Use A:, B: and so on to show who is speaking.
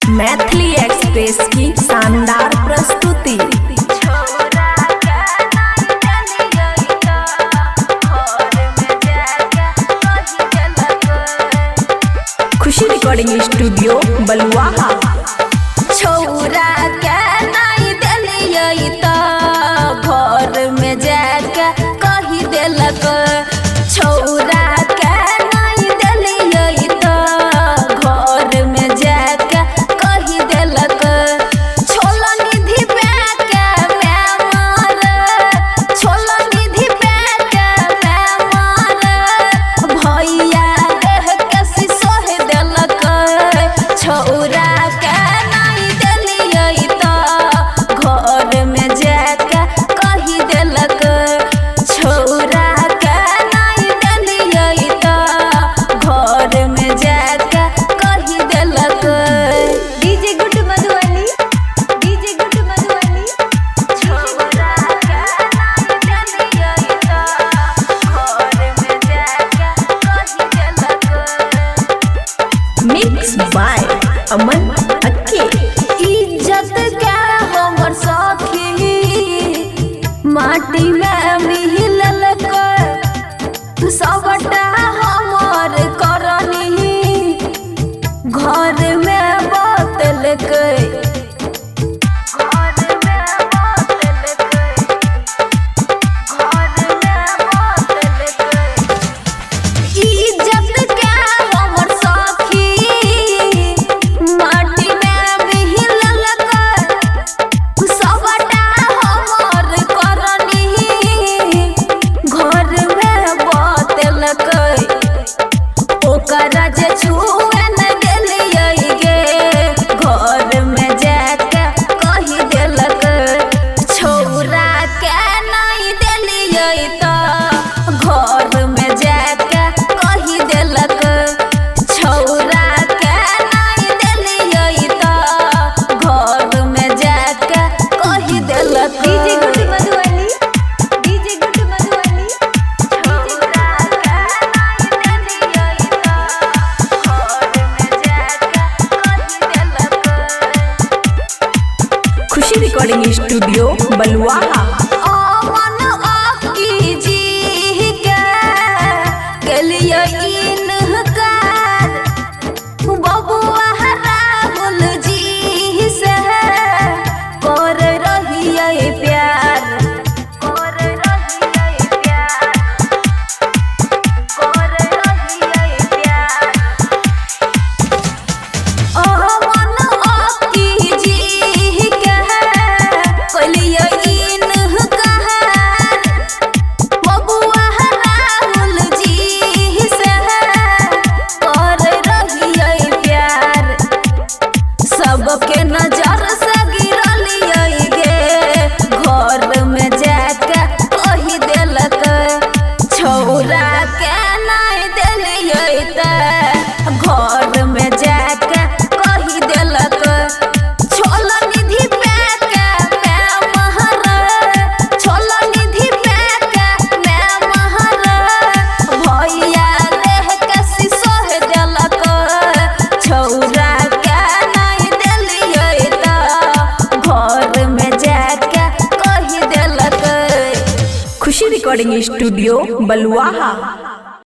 A: Maithili express की शानदार प्रस्तुति। खुशी रिकॉर्डिंग स्टूडियो बलुआहा।
B: छौरा के नहीं दिलियै त घर में जाके कही देलक। छौरा के नहीं दिलियै त घर में जाके कही देलक। छोला निधि पे के मैं मार, छोला निधि पे के मैं मार, भैया देह के सिसोह देलक। छौरा के नहीं दिलियै त घर में जाके कही देलक। छौरा के नहीं दिलियै त घर में जाके कही देलक।
C: DJ good Madhubani, DJ good Madhubani.
B: छौरा के नहीं दिलियै त घर में जाके कही देलक।
A: मिक्स बाय अमन अक्के।
B: इज्जत के हमर सखी माटी में मिललक। सबटा हमर करनी घर में बतलक। इज्जत के हमर सखी माटी में मिललक। सबटा हमर करनी घर में बतलक। ओकरा जे छुए न देलियै गे घर में जाके कही देलक। छौरा के नहीं देलियै त घर में जाके कही देलक। छौरा के नहीं देलियै त घर में जाके कही देलक।
C: DJ good Madhubani, DJ good Madhubani.
B: छौरा के नहीं देलियै त घर में जाके कही देलक।
A: खुशी रिकॉर्डिंग स्टूडियो बलुआहा।
B: अमन अक्की जी के गेलियै इनकार। बबुआ राहुल जी से कर रहियै प्यार। कर रहियै प्यार, कर रहियै प्यार। अमन अक्की जी के कलियै इनकार। बबुआ राहुल जी से कर रहियै प्यार। सबके नजर से गिरलियै गे घर में जाके कही देलक। छौरा के नहीं देलियै त घर में जाके कही देलक। छोला निधि पे के मैं महर, छोला निधि पे के मैं महर, भैया देह के सिसोह देलक। छौरा के नहीं दिलियै त घर में जाके कही देलक।
A: खुशी रिकॉर्डिंग स्टूडियो बलुआहा।